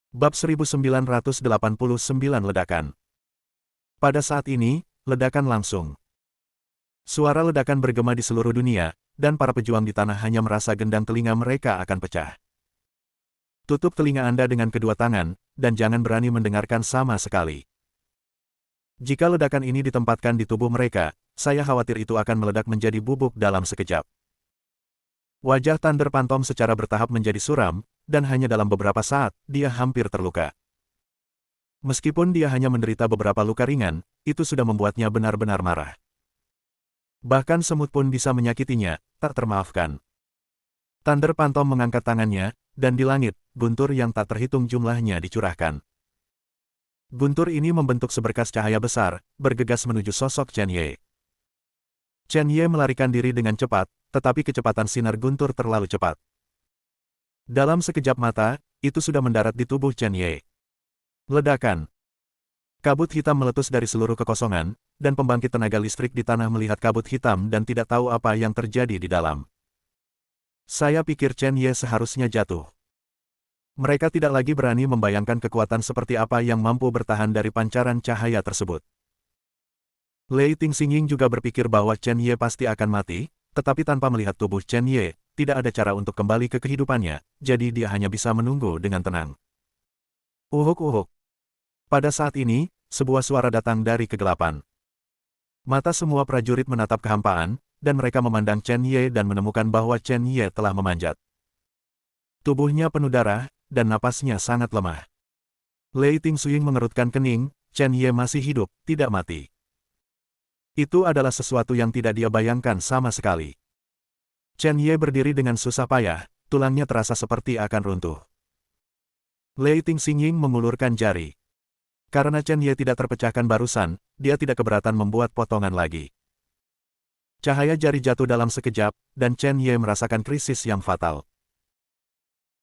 Bab 1989 Ledakan. Pada saat ini, ledakan langsung. Suara ledakan bergema di seluruh dunia, dan para pejuang di tanah hanya merasa gendang telinga mereka akan pecah. Tutup telinga Anda dengan kedua tangan, dan jangan berani mendengarkan sama sekali. Jika ledakan ini ditempatkan di tubuh mereka, saya khawatir itu akan meledak menjadi bubuk dalam sekejap. Wajah Thunder Phantom secara bertahap menjadi suram, dan hanya dalam beberapa saat, dia hampir terluka. Meskipun dia hanya menderita beberapa luka ringan, itu sudah membuatnya benar-benar marah. Bahkan semut pun bisa menyakitinya, tak termaafkan. Thunder Phantom mengangkat tangannya, dan di langit, guntur yang tak terhitung jumlahnya dicurahkan. Guntur ini membentuk seberkas cahaya besar, bergegas menuju sosok Chen Ye. Chen Ye melarikan diri dengan cepat, tetapi kecepatan sinar guntur terlalu cepat. Dalam sekejap mata, itu sudah mendarat di tubuh Chen Ye. Ledakan. Kabut hitam meletus dari seluruh kekosongan, dan pembangkit tenaga listrik di tanah melihat kabut hitam dan tidak tahu apa yang terjadi di dalam. Saya pikir Chen Ye seharusnya jatuh. Mereka tidak lagi berani membayangkan kekuatan seperti apa yang mampu bertahan dari pancaran cahaya tersebut. Lei Tingxingying juga berpikir bahwa Chen Ye pasti akan mati, tetapi tanpa melihat tubuh Chen Ye, tidak ada cara untuk kembali ke kehidupannya, jadi dia hanya bisa menunggu dengan tenang. Uhuk-uhuk. Pada saat ini, sebuah suara datang dari kegelapan. Mata semua prajurit menatap kehampaan, dan mereka memandang Chen Ye dan menemukan bahwa Chen Ye telah memanjat. Tubuhnya penuh darah, dan napasnya sangat lemah. Lei Tingxingying mengerutkan kening, Chen Ye masih hidup, tidak mati. Itu adalah sesuatu yang tidak dia bayangkan sama sekali. Chen Ye berdiri dengan susah payah, tulangnya terasa seperti akan runtuh. Lei Tingxingying mengulurkan jari. Karena Chen Ye tidak terpecahkan barusan, dia tidak keberatan membuat potongan lagi. Cahaya jari jatuh dalam sekejap, dan Chen Ye merasakan krisis yang fatal.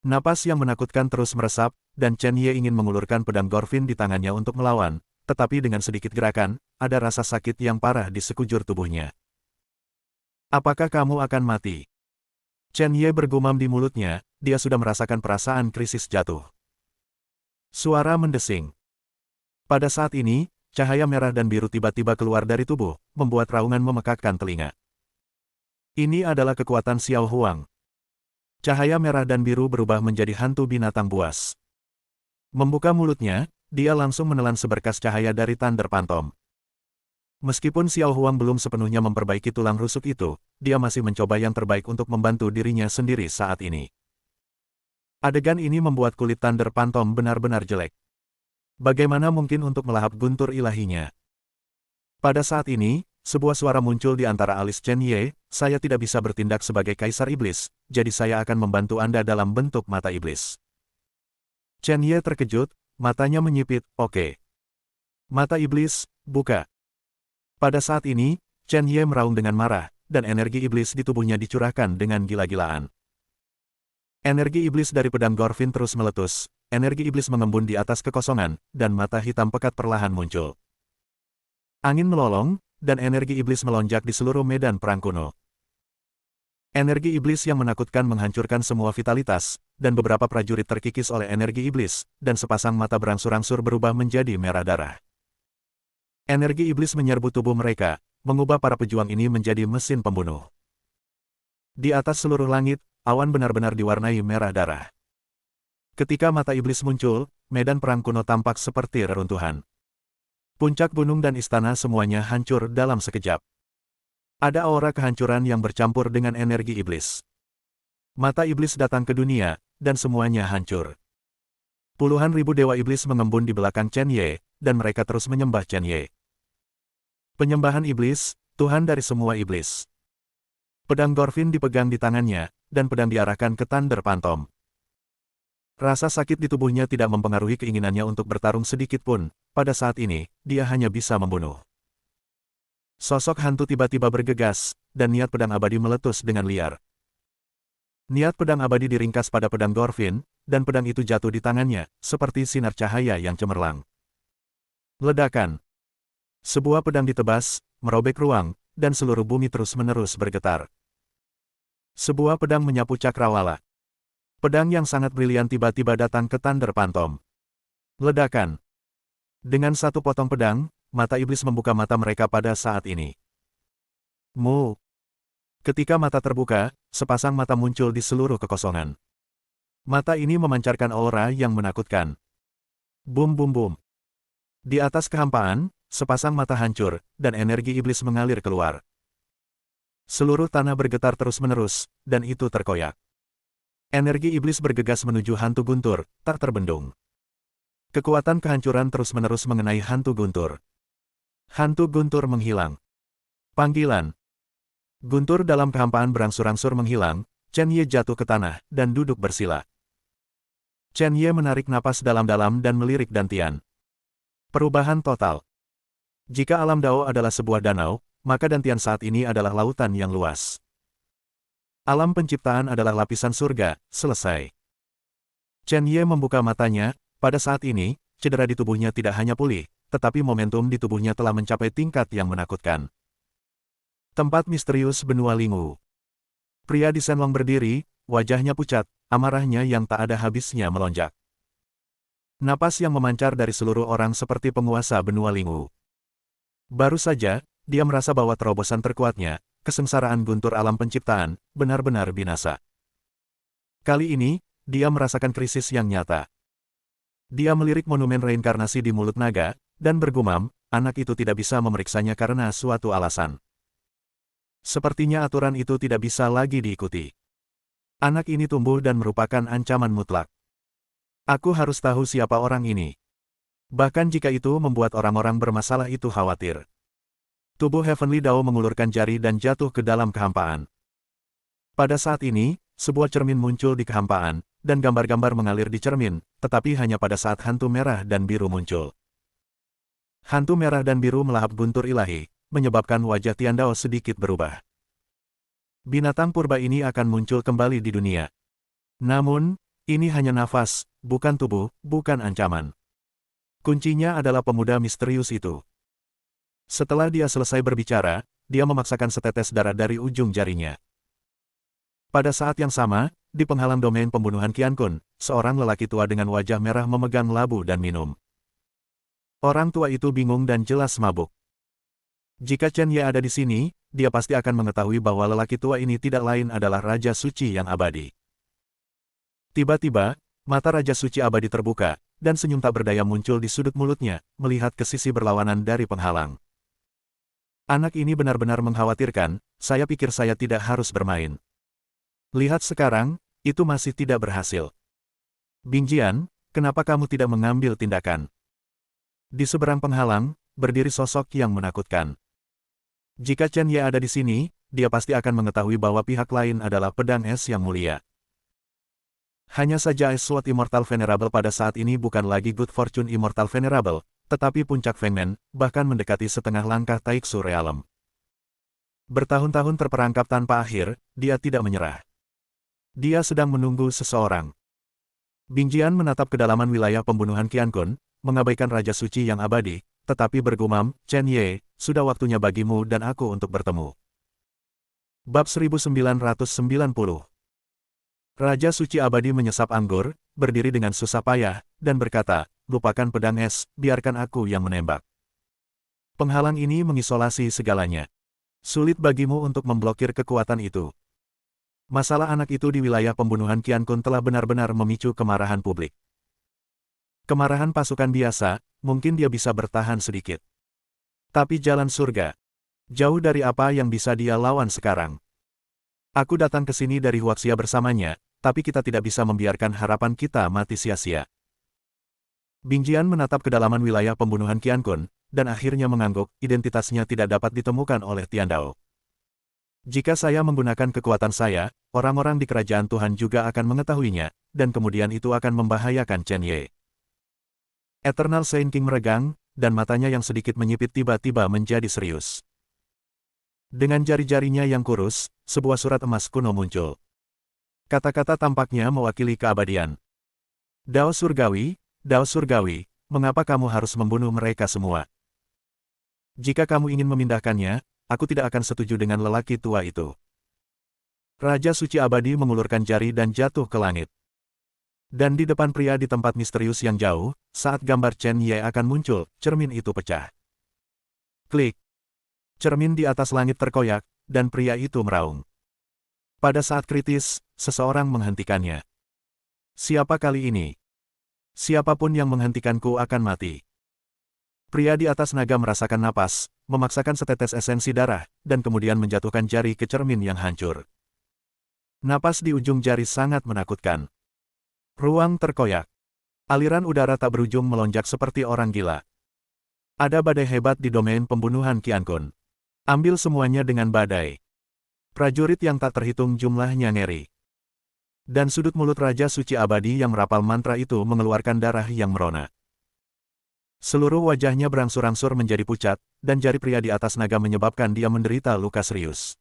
Napas yang menakutkan terus meresap, dan Chen Ye ingin mengulurkan pedang Gorfin di tangannya untuk melawan, tetapi dengan sedikit gerakan, ada rasa sakit yang parah di sekujur tubuhnya. Apakah kamu akan mati? Chen Ye bergumam di mulutnya, dia sudah merasakan perasaan krisis jatuh. Suara mendesing. Pada saat ini, cahaya merah dan biru tiba-tiba keluar dari tubuh, membuat raungan memekakkan telinga. Ini adalah kekuatan Xiao Huang. Cahaya merah dan biru berubah menjadi hantu binatang buas. Membuka mulutnya, dia langsung menelan seberkas cahaya dari Thunder Phantom. Meskipun Xiao Huang belum sepenuhnya memperbaiki tulang rusuk itu, dia masih mencoba yang terbaik untuk membantu dirinya sendiri saat ini. Adegan ini membuat kulit Thunder Phantom benar-benar jelek. Bagaimana mungkin untuk melahap guntur ilahinya? Pada saat ini, sebuah suara muncul di antara alis Chen Ye, saya tidak bisa bertindak sebagai Kaisar Iblis, jadi saya akan membantu Anda dalam bentuk mata iblis. Chen Ye terkejut, matanya menyipit, oke. Mata iblis, buka. Pada saat ini, Chen Ye meraung dengan marah, dan energi iblis di tubuhnya dicurahkan dengan gila-gilaan. Energi iblis dari pedang Gorfin terus meletus, energi iblis mengembun di atas kekosongan, dan mata hitam pekat perlahan muncul. Angin melolong, dan energi iblis melonjak di seluruh medan perang kuno. Energi iblis yang menakutkan menghancurkan semua vitalitas, dan beberapa prajurit terkikis oleh energi iblis, dan sepasang mata berangsur-angsur berubah menjadi merah darah. Energi iblis menyerbu tubuh mereka, mengubah para pejuang ini menjadi mesin pembunuh. Di atas seluruh langit, awan benar-benar diwarnai merah darah. Ketika mata iblis muncul, medan perang kuno tampak seperti reruntuhan. Puncak gunung dan istana semuanya hancur dalam sekejap. Ada aura kehancuran yang bercampur dengan energi iblis. Mata iblis datang ke dunia, dan semuanya hancur. Puluhan ribu dewa iblis mengembun di belakang Chen Ye, dan mereka terus menyembah Chen Ye. Penyembahan iblis, Tuhan dari semua iblis. Pedang Gorfin dipegang di tangannya, dan pedang diarahkan ke Thunder Phantom. Rasa sakit di tubuhnya tidak mempengaruhi keinginannya untuk bertarung sedikit pun, pada saat ini, dia hanya bisa membunuh. Sosok hantu tiba-tiba bergegas, dan niat pedang abadi meletus dengan liar. Niat pedang abadi diringkas pada pedang Gorfin, dan pedang itu jatuh di tangannya, seperti sinar cahaya yang cemerlang. Ledakan. Sebuah pedang ditebas, merobek ruang, dan seluruh bumi terus-menerus bergetar. Sebuah pedang menyapu cakrawala. Pedang yang sangat brilian tiba-tiba datang ke Thunder Phantom. Ledakan. Dengan satu potong pedang, mata iblis membuka mata mereka pada saat ini. Mu. Ketika mata terbuka, sepasang mata muncul di seluruh kekosongan. Mata ini memancarkan aura yang menakutkan. Bum bum bum. Di atas kehampaan, sepasang mata hancur, dan energi iblis mengalir keluar. Seluruh tanah bergetar terus-menerus, dan itu terkoyak. Energi iblis bergegas menuju hantu guntur, tak terbendung. Kekuatan kehancuran terus-menerus mengenai hantu guntur. Hantu guntur menghilang. Panggilan. Guntur dalam kehampaan berangsur-angsur menghilang, Chen Ye jatuh ke tanah, dan duduk bersila. Chen Ye menarik napas dalam-dalam dan melirik Dantian. Perubahan total. Jika alam Dao adalah sebuah danau, maka Dantian saat ini adalah lautan yang luas. Alam penciptaan adalah lapisan surga, selesai. Chen Ye membuka matanya, pada saat ini, cedera di tubuhnya tidak hanya pulih, tetapi momentum di tubuhnya telah mencapai tingkat yang menakutkan. Tempat misterius benua Lingu. Pria di Shenlong berdiri, wajahnya pucat, amarahnya yang tak ada habisnya melonjak. Napas yang memancar dari seluruh orang seperti penguasa benua Lingu. Baru saja, dia merasa bahwa terobosan terkuatnya, kesengsaraan guntur alam penciptaan, benar-benar binasa. Kali ini, dia merasakan krisis yang nyata. Dia melirik monumen reinkarnasi di mulut naga, dan bergumam, anak itu tidak bisa memeriksanya karena suatu alasan. Sepertinya aturan itu tidak bisa lagi diikuti. Anak ini tumbuh dan merupakan ancaman mutlak. Aku harus tahu siapa orang ini. Bahkan jika itu membuat orang-orang bermasalah itu khawatir. Tubuh Heavenly Dao mengulurkan jari dan jatuh ke dalam kehampaan. Pada saat ini, sebuah cermin muncul di kehampaan, dan gambar-gambar mengalir di cermin, tetapi hanya pada saat hantu merah dan biru muncul. Hantu merah dan biru melahap guntur ilahi, menyebabkan wajah Tian Dao sedikit berubah. Binatang purba ini akan muncul kembali di dunia. Namun, ini hanya nafas, bukan tubuh, bukan ancaman. Kuncinya adalah pemuda misterius itu. Setelah dia selesai berbicara, dia memaksakan setetes darah dari ujung jarinya. Pada saat yang sama, di penghalang domain pembunuhan Qian Kun, seorang lelaki tua dengan wajah merah memegang labu dan minum. Orang tua itu bingung dan jelas mabuk. Jika Chen Ye ada di sini, dia pasti akan mengetahui bahwa lelaki tua ini tidak lain adalah Raja Suci yang abadi. Tiba-tiba, mata Raja Suci abadi terbuka, dan senyum tak berdaya muncul di sudut mulutnya, melihat ke sisi berlawanan dari penghalang. Anak ini benar-benar mengkhawatirkan, saya pikir saya tidak harus bermain. Lihat sekarang, itu masih tidak berhasil. Bingjian, kenapa kamu tidak mengambil tindakan? Di seberang penghalang, berdiri sosok yang menakutkan. Jika Chen Ye ada di sini, dia pasti akan mengetahui bahwa pihak lain adalah pedang es yang mulia. Hanya saja Ice Sword Immortal Venerable pada saat ini bukan lagi Good Fortune Immortal Venerable, tetapi puncak Fengmen, bahkan mendekati setengah langkah Taiksu Realm. Bertahun-tahun terperangkap tanpa akhir, dia tidak menyerah. Dia sedang menunggu seseorang. Bingjian menatap kedalaman wilayah pembunuhan Qian Kun, mengabaikan Raja Suci yang abadi, tetapi bergumam, Chen Ye, sudah waktunya bagimu dan aku untuk bertemu. Bab 1990. Raja Suci abadi menyesap anggur, berdiri dengan susah payah, dan berkata, lupakan pedang es, biarkan aku yang menembak. Penghalang ini mengisolasi segalanya. Sulit bagimu untuk memblokir kekuatan itu. Masalah anak itu di wilayah pembunuhan Qian Kun telah benar-benar memicu kemarahan publik. Kemarahan pasukan biasa, mungkin dia bisa bertahan sedikit. Tapi jalan surga, jauh dari apa yang bisa dia lawan sekarang. Aku datang ke sini dari Huaxia bersamanya, tapi kita tidak bisa membiarkan harapan kita mati sia-sia. Bingjian menatap kedalaman wilayah pembunuhan Qian Kun, dan akhirnya mengangguk, identitasnya tidak dapat ditemukan oleh Tian Dao. Jika saya menggunakan kekuatan saya, orang-orang di kerajaan Tuhan juga akan mengetahuinya, dan kemudian itu akan membahayakan Chen Ye. Eternal Saint King meregang, dan matanya yang sedikit menyipit tiba-tiba menjadi serius. Dengan jari-jarinya yang kurus, sebuah surat emas kuno muncul. Kata-kata tampaknya mewakili keabadian. Dao Surgawi, mengapa kamu harus membunuh mereka semua? Jika kamu ingin memindahkannya, aku tidak akan setuju dengan lelaki tua itu. Raja Suci Abadi mengulurkan jari dan jatuh ke langit. Dan di depan pria di tempat misterius yang jauh, saat gambar Chen Ye akan muncul, cermin itu pecah. Klik. Cermin di atas langit terkoyak, dan pria itu meraung. Pada saat kritis, seseorang menghentikannya. Siapa kali ini? Siapapun yang menghentikanku akan mati. Pria di atas naga merasakan napas, memaksakan setetes esensi darah, dan kemudian menjatuhkan jari ke cermin yang hancur. Napas di ujung jari sangat menakutkan. Ruang terkoyak. Aliran udara tak berujung melonjak seperti orang gila. Ada badai hebat di domain pembunuhan Qiankun. Ambil semuanya dengan badai. Prajurit yang tak terhitung jumlahnya ngeri. Dan sudut mulut Raja Suci Abadi yang merapal mantra itu mengeluarkan darah yang merona. Seluruh wajahnya berangsur-angsur menjadi pucat, dan jari pria di atas naga menyebabkan dia menderita luka serius.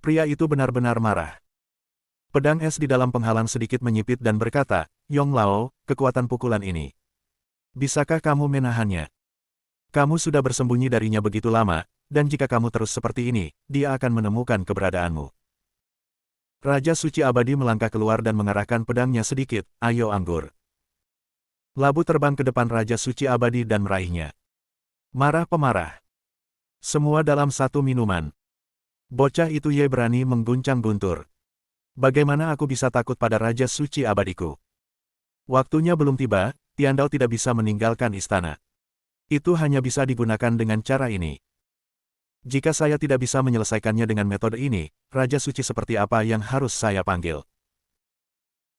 Pria itu benar-benar marah. Pedang es di dalam penghalang sedikit menyipit dan berkata, Yong Lao, kekuatan pukulan ini. Bisakah kamu menahannya? Kamu sudah bersembunyi darinya begitu lama, dan jika kamu terus seperti ini, dia akan menemukan keberadaanmu. Raja Suci Abadi melangkah keluar dan mengarahkan pedangnya sedikit, ayo anggur. Labu terbang ke depan Raja Suci Abadi dan meraihnya. Marah pemarah. Semua dalam satu minuman. Bocah itu Ye berani mengguncang guntur. Bagaimana aku bisa takut pada Raja Suci Abadiku? Waktunya belum tiba, Tiandao tidak bisa meninggalkan istana. Itu hanya bisa digunakan dengan cara ini. Jika saya tidak bisa menyelesaikannya dengan metode ini, Raja Suci seperti apa yang harus saya panggil?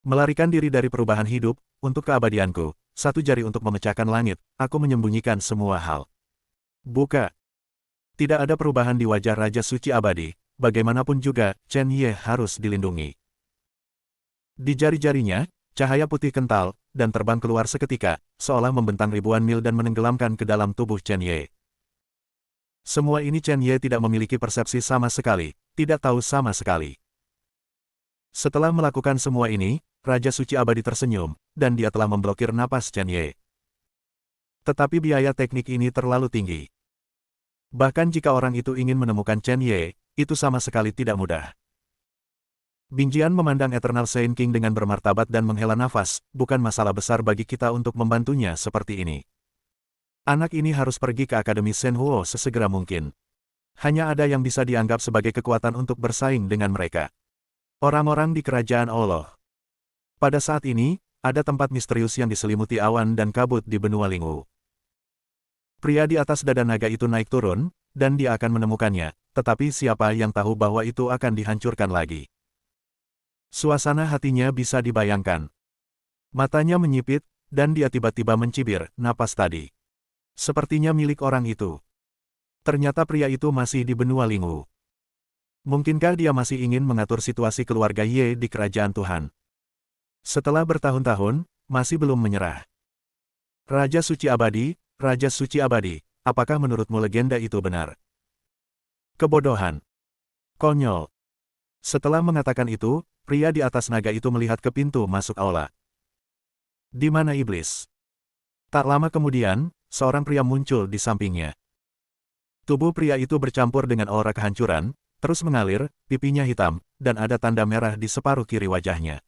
Melarikan diri dari perubahan hidup, untuk keabadianku, satu jari untuk memecahkan langit, aku menyembunyikan semua hal. Buka. Tidak ada perubahan di wajah Raja Suci Abadi. Bagaimanapun juga, Chen Ye harus dilindungi. Di jari-jarinya, cahaya putih kental, dan terbang keluar seketika, seolah membentang ribuan mil dan menenggelamkan ke dalam tubuh Chen Ye. Semua ini Chen Ye tidak memiliki persepsi sama sekali, tidak tahu sama sekali. Setelah melakukan semua ini, Raja Suci Abadi tersenyum, dan dia telah memblokir napas Chen Ye. Tetapi biaya teknik ini terlalu tinggi. Bahkan jika orang itu ingin menemukan Chen Ye, itu sama sekali tidak mudah. Bingjian memandang Eternal Saint King dengan bermartabat dan menghela nafas, bukan masalah besar bagi kita untuk membantunya seperti ini. Anak ini harus pergi ke Akademi Shenhuo sesegera mungkin. Hanya ada yang bisa dianggap sebagai kekuatan untuk bersaing dengan mereka. Orang-orang di Kerajaan Allah. Pada saat ini, ada tempat misterius yang diselimuti awan dan kabut di benua Lingwu. Pria di atas dada naga itu naik turun, dan dia akan menemukannya, tetapi siapa yang tahu bahwa itu akan dihancurkan lagi. Suasana hatinya bisa dibayangkan. Matanya menyipit, dan dia tiba-tiba mencibir, napas tadi. Sepertinya milik orang itu. Ternyata pria itu masih di benua Lingwu. Mungkinkah dia masih ingin mengatur situasi keluarga Ye di kerajaan Tuhan? Setelah bertahun-tahun, masih belum menyerah. Raja Suci Abadi, Raja Suci Abadi, apakah menurutmu legenda itu benar? Kebodohan. Konyol. Setelah mengatakan itu, pria di atas naga itu melihat ke pintu masuk aula. Di mana iblis? Tak lama kemudian, seorang pria muncul di sampingnya. Tubuh pria itu bercampur dengan aura kehancuran, terus mengalir, pipinya hitam, dan ada tanda merah di separuh kiri wajahnya.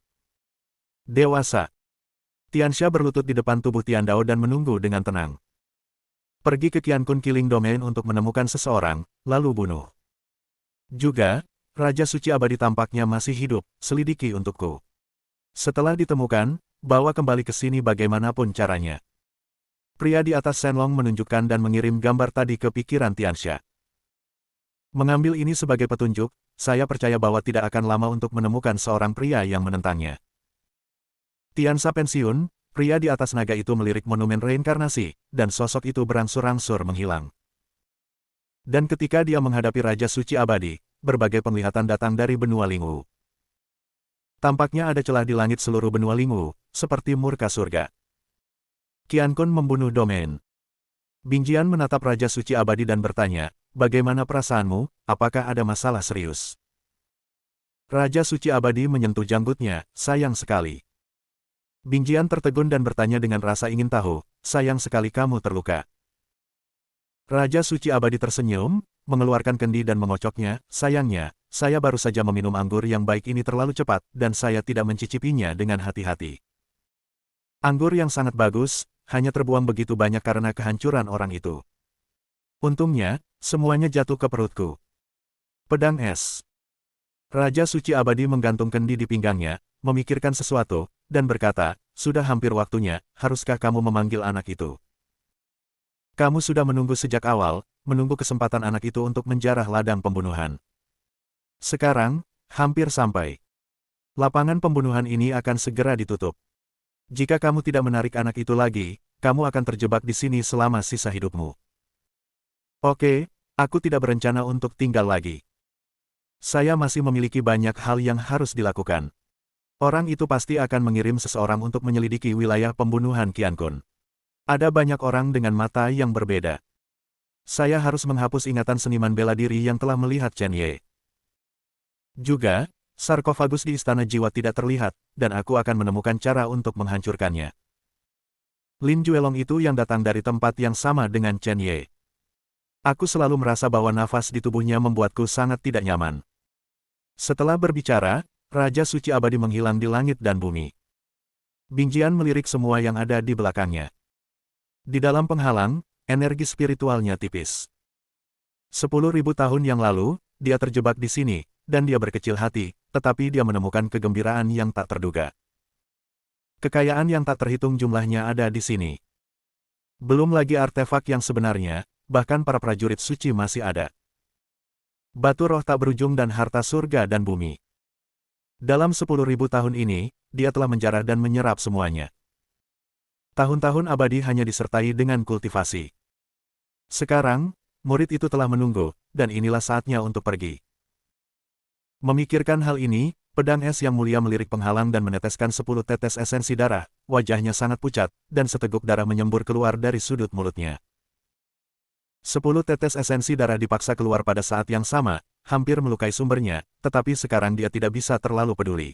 Dewasa. Tianxia berlutut di depan tubuh Tiandao dan menunggu dengan tenang. Pergi ke Qiankun Killing Domain untuk menemukan seseorang, lalu bunuh. Juga, Raja Suci Abadi tampaknya masih hidup, selidiki untukku. Setelah ditemukan, bawa kembali ke sini bagaimanapun caranya. Pria di atas Shenlong menunjukkan dan mengirim gambar tadi ke pikiran Tianxia. Mengambil ini sebagai petunjuk, saya percaya bahwa tidak akan lama untuk menemukan seorang pria yang menentangnya. Tianxia pensiun, pria di atas naga itu melirik monumen reinkarnasi, dan sosok itu berangsur-angsur menghilang. Dan ketika dia menghadapi Raja Suci Abadi, berbagai penglihatan datang dari benua Lingwu. Tampaknya ada celah di langit seluruh benua Lingwu, seperti murka surga. Qiankun membunuh domain. Bingjian menatap Raja Suci Abadi dan bertanya, bagaimana perasaanmu, apakah ada masalah serius? Raja Suci Abadi menyentuh janggutnya, sayang sekali. Bingjian tertegun dan bertanya dengan rasa ingin tahu, sayang sekali kamu terluka. Raja Suci Abadi tersenyum, mengeluarkan kendi dan mengocoknya, sayangnya, saya baru saja meminum anggur yang baik ini terlalu cepat dan saya tidak mencicipinya dengan hati-hati. Anggur yang sangat bagus, hanya terbuang begitu banyak karena kehancuran orang itu. Untungnya, semuanya jatuh ke perutku. Pedang es. Raja Suci Abadi menggantung kendi di pinggangnya, memikirkan sesuatu, dan berkata, sudah hampir waktunya, haruskah kamu memanggil anak itu? Kamu sudah menunggu sejak awal, menunggu kesempatan anak itu untuk menjarah ladang pembunuhan. Sekarang, hampir sampai. Lapangan pembunuhan ini akan segera ditutup. Jika kamu tidak menarik anak itu lagi, kamu akan terjebak di sini selama sisa hidupmu. Oke, aku tidak berencana untuk tinggal lagi. Saya masih memiliki banyak hal yang harus dilakukan. Orang itu pasti akan mengirim seseorang untuk menyelidiki wilayah pembunuhan Qian Kun. Ada banyak orang dengan mata yang berbeda. Saya harus menghapus ingatan seniman bela diri yang telah melihat Chen Ye. Juga, sarkofagus di Istana Jiwa tidak terlihat, dan aku akan menemukan cara untuk menghancurkannya. Lin Juelong itu yang datang dari tempat yang sama dengan Chen Ye. Aku selalu merasa bahwa nafas di tubuhnya membuatku sangat tidak nyaman. Setelah berbicara, Raja Suci Abadi menghilang di langit dan bumi. Bingjian melirik semua yang ada di belakangnya. Di dalam penghalang, energi spiritualnya tipis. 10.000 tahun yang lalu, dia terjebak di sini, dan dia berkecil hati, tetapi dia menemukan kegembiraan yang tak terduga. Kekayaan yang tak terhitung jumlahnya ada di sini. Belum lagi artefak yang sebenarnya, bahkan para prajurit suci masih ada. Batu roh tak berujung dan harta surga dan bumi. Dalam 10.000 tahun ini, dia telah menjarah dan menyerap semuanya. Tahun-tahun abadi hanya disertai dengan kultivasi. Sekarang, murid itu telah menunggu, dan inilah saatnya untuk pergi. Memikirkan hal ini, pedang es yang mulia melirik penghalang dan meneteskan 10 tetes esensi darah, wajahnya sangat pucat, dan seteguk darah menyembur keluar dari sudut mulutnya. 10 tetes esensi darah dipaksa keluar pada saat yang sama, hampir melukai sumbernya, tetapi sekarang dia tidak bisa terlalu peduli.